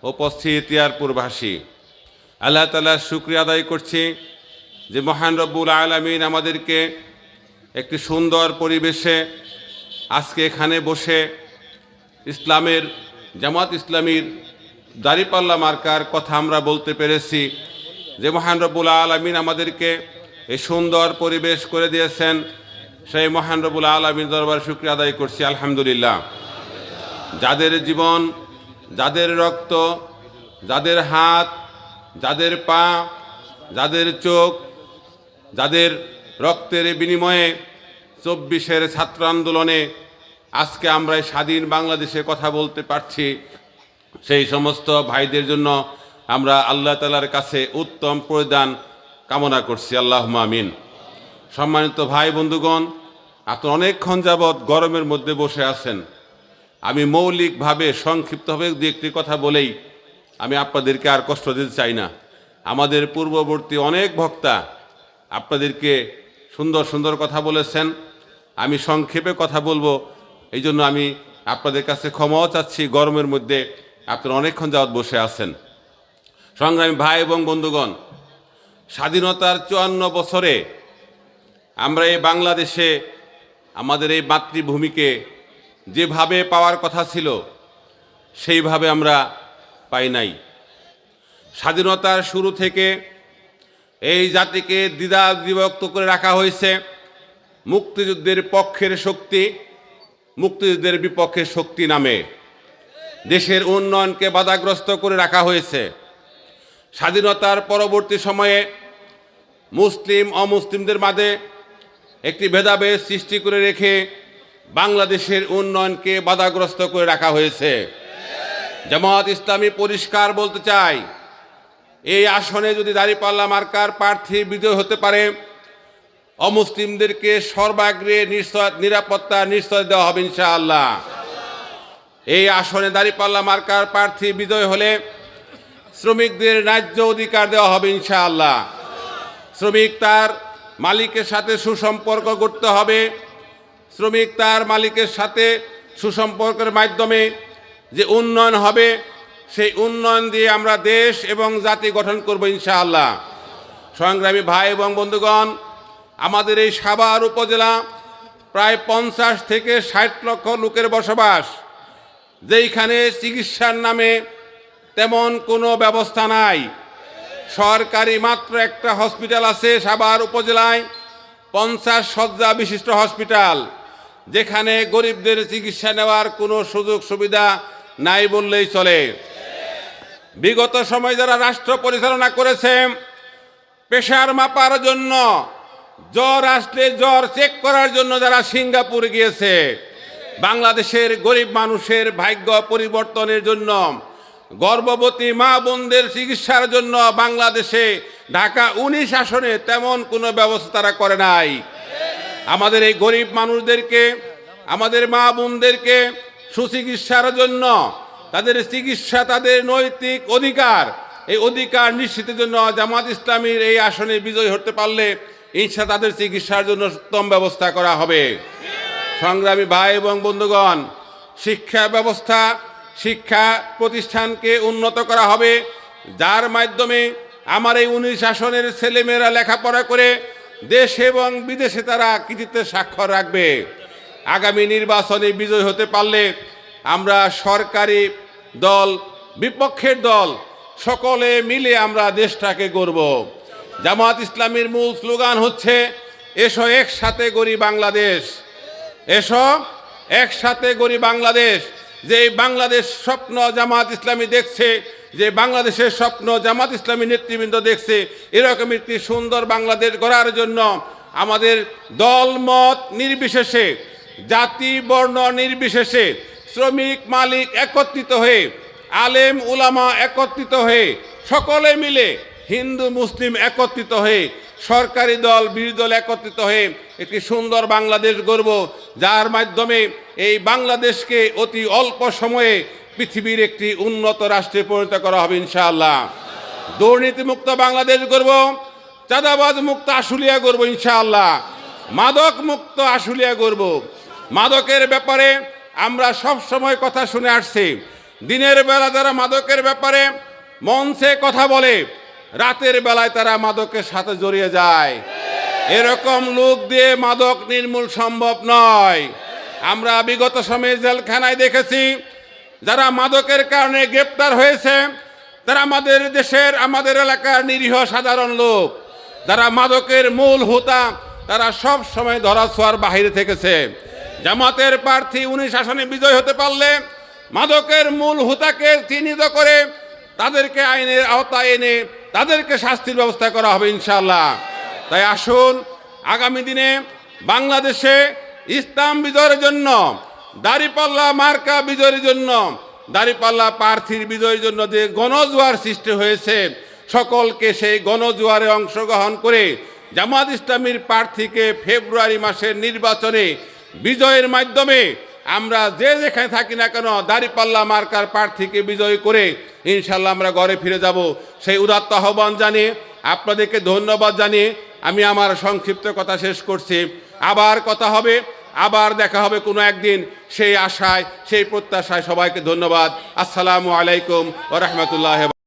উপস্থিত ইয়ারপুরবাসী, আল্লাহ তাআলার শুকরিয়া আদায় করছি যে মহান রব্বুল আলামিন আমাদেরকে একটি সুন্দর পরিবেশে আজকে এখানে বসে ইসলামের জামাত ইসলামীর দাঁড়িপাল্লা মার্কার কথা আমরা বলতে পেরেছি। যে মহান রব্বুল আলামিন আমাদেরকে এই সুন্দর পরিবেশ করে দিয়েছেন, সেই মহান রব্বুল আলামিন দরবারে শুকরিয়া আদায় করছি আলহামদুলিল্লাহ। যাদের জীবন, যাদের রক্ত, যাদের হাত, যাদের পা, যাদের চোখ, যাদের রক্তের বিনিময়ে 24-এর ছাত্র আন্দোলনে আজকে আমরা স্বাধীন বাংলাদেশে কথা বলতে পারছি, সেই সমস্ত ভাইদের জন্য আমরা আল্লাহ তাআলার কাছে উত্তম প্রদান কামনা করছি, আল্লাহুম্মা আমিন। সম্মানিত ভাই বন্ধুগণ, আপনারা অনেকক্ষণ যাবৎ গরমের মধ্যে বসে আছেন। আমি মৌলিকভাবে সংক্ষিপ্তভাবে দু একটি কথা বলেই আমি আপনাদেরকে আর কষ্ট দিতে চাই না। আমাদের পূর্ববর্তী অনেক বক্তা আপনাদেরকে সুন্দর সুন্দর কথা বলেছেন। আমি সংক্ষেপে কথা বলবো, এই জন্য আমি আপনাদের কাছে ক্ষমাও চাচ্ছি। গরমের মধ্যে আপনারা অনেকক্ষণ যাবৎ বসে আছেন। সংগ্রামী ভাই এবং বন্ধুগণ, স্বাধীনতার 54 বছরে আমরা এই বাংলাদেশে আমাদের এই মাতৃভূমিকে যেভাবে পাওয়ার কথা ছিল সেইভাবে আমরা পাই নাই। স্বাধীনতার শুরু থেকে এই জাতিকে দ্বিধা বিভক্ত করে রাখা হয়েছে। মুক্তিযুদ্ধের পক্ষের শক্তি, মুক্তিযুদ্ধের বিপক্ষের শক্তি নামে দেশের উন্নয়নকে বাধাগ্রস্ত করে রাখা হয়েছে। স্বাধীনতার পরবর্তী সময়ে মুসলিম অমুসলিমদের মাঝে একটি ভেদাভেদ সৃষ্টি করে রেখে বাংলাদেশের উন্নয়নকে বাধাগ্রস্ত করে রাখা হয়েছে। জামাত ইসলামী পরিষ্কার বলতে চাই, এই আসনে যদি দাঁড়িপাল্লা মার্কার প্রার্থী বিজয় হতে পারে, অমুসলিমদেরকে সর্বাগ্রে নিরাপত্তা নিশ্চয় দেওয়া হবে ইনশাআল্লাহ। এই আসনে দাঁড়িপাল্লা মার্কার প্রার্থী বিজয় হলে শ্রমিকদের ন্যায্য অধিকার দেওয়া হবে ইনশাআল্লাহ। শ্রমিক তার মালিকের সাথে সুসম্পর্ক গড়তে হবে। শ্রমিক তার মালিকের সাথে সুসম্পর্কের মাধ্যমে যে উন্নয়ন হবে, সেই উন্নয়ন দিয়ে আমরা দেশ এবং জাতি গঠন করব ইনশাআল্লাহ। সংগ্রামী ভাই এবং বন্ধুগণ, আমাদের এই সাভার উপজেলা প্রায় 50 থেকে 60 লক্ষ লোকের বসবাস, যেইখানে চিকিৎসার নামে তেমন কোনো ব্যবস্থা নাই। সরকারি মাত্র একটা হসপিটাল আছে সাভার উপজেলায়, 50 শয্যা বিশিষ্ট হসপিটাল, যেখানে গরিবদের চিকিৎসা নেওয়ার কোনো সুযোগ সুবিধা নাই বললেই চলে। বিগত সময় যারা রাষ্ট্র পরিচালনা করেছে, প্রেশার মাপার জন্য, জ্বর আসলে জ্বর চেক করার জন্য যারা সিঙ্গাপুর গিয়েছে, বাংলাদেশের গরিব মানুষের ভাগ্য পরিবর্তনের জন্য, গর্ভবতী মা বোনদের চিকিৎসার জন্য বাংলাদেশে ঢাকা 19 আসনে তেমন কোনো ব্যবস্থা তারা করে নাই। আমাদের এই গরিব মানুষদেরকে, আমাদের মা বোনদেরকে সুচিকিৎসার জন্য, তাদের চিকিৎসা তাদের নৈতিক অধিকার, এই অধিকার নিশ্চিতের জন্য জামাত ইসলামীর এই আসনে বিজয় হতে পারলে ইনশাআল্লাহ তাদের চিকিৎসার জন্য উত্তম ব্যবস্থা করা হবে। সংগ্রামী ভাই এবং বন্ধুগণ, শিক্ষা ব্যবস্থা, শিক্ষা প্রতিষ্ঠানকে উন্নত করা হবে, যার মাধ্যমে আমার এই 19 আসনের ছেলেমেয়েরা লেখাপড়া করে দেশ এবং বিদেশে তারা কৃতিত্বের স্বাক্ষর রাখবে। আগামী নির্বাচনে বিজয় হতে পারলে আমরা সরকারি দল, বিপক্ষের দল সকলে মিলে আমরা দেশটাকে গড়ব। জামাত ইসলামীর মূল স্লোগান হচ্ছে, এসো একসাথে গড়ি বাংলাদেশ, এসো একসাথে গড়ি বাংলাদেশ। যে বাংলাদেশ স্বপ্ন জামাত ইসলামী দেখছে, যে বাংলাদেশের স্বপ্ন জামাত ইসলামী নেতৃবৃন্দ দেখছে, এরকম একটি সুন্দর বাংলাদেশ গড়ার জন্য আমাদের দল মত নির্বিশেষে, জাতি বর্ণ নির্বিশেষে, শ্রমিক মালিক একত্রিত হয়ে, আলেম উলামা একত্রিত হয়ে, সকলে মিলে, হিন্দু মুসলিম একত্রিত হয়ে, সরকারি দল বিরোধী দল একত্রিত হয়ে একটি সুন্দর বাংলাদেশ গড়ব, যার মাধ্যমে এই বাংলাদেশকে অতি অল্প সময়ে পৃথিবীর একটি উন্নত রাষ্ট্রে পরিণত করা হবে ইনশাআল্লাহ। দুর্নীতিমুক্ত বাংলাদেশ গড়ব, চাঁদাবাজ মুক্ত আশুলিয়া গড়ব ইনশাআল্লাহ, মাদক মুক্ত আশুলিয়া গড়ব। মাদকের ব্যাপারে আমরা সব সময় কথা শুনে আসছি, দিনের বেলা যারা মাদকের ব্যাপারে মঞ্চে কথা বলে, রাতের বেলায় তারা মাদকের সাথে জড়িয়ে যায়। এরকম লোক দিয়ে মাদক নির্মূল সম্ভব নয়। আমরা বিগত সময়ে জেলখানায় দেখেছি যারা মাদকের কারণে গ্রেপ্তার হয়েছে তারা আমাদের দেশের, আমাদের এলাকার নিরীহ সাধারণ লোক। যারা মাদকের মূল হোতা তারা সব সময় ধরাছোঁয়ার বাহিরে থেকেছে। জামাতের প্রার্থী 19 আসনে বিজয় হতে পারলে মাদকের মূল হোতাকে চিহ্নিত করে তাদেরকে আইনের আওতায় এনে তাদেরকে শাস্তির ব্যবস্থা করা হবে ইনশাআল্লাহ। তাই আসুন আগামী দিনে বাংলাদেশে ইসলাম বিজয়ের জন্য, দাঁড়িপাল্লা মার্কা বিজয়ের জন্য, দাঁড়িপাল্লা প্রার্থীর বিজয়ের জন্য যে গণজোয়ার সৃষ্টি হয়েছে, সকলকে সেই গণজোয়ারে অংশগ্রহণ করে জামাত ইসলামীর প্রার্থীকে ফেব্রুয়ারি মাসের নির্বাচনে বিজয়ের মাধ্যমে আমরা যে যেখানে থাকি না কেন দাঁড়িপাল্লা মার্কার প্রার্থীকে বিজয় করে ইনশাল্লাহ আমরা ঘরে ফিরে যাব। সেই উদাত্ত আহ্বান জানিয়ে আপনাদেরকে ধন্যবাদ জানিয়ে আমি আমার সংক্ষিপ্ত কথা শেষ করছি। আবার কথা হবে, আবার দেখা হবে কোনো একদিন, সেই আশায়, সেই প্রত্যাশায় সবাইকে ধন্যবাদ। আসসালামু আলাইকুম ওয়া রাহমাতুল্লাহি।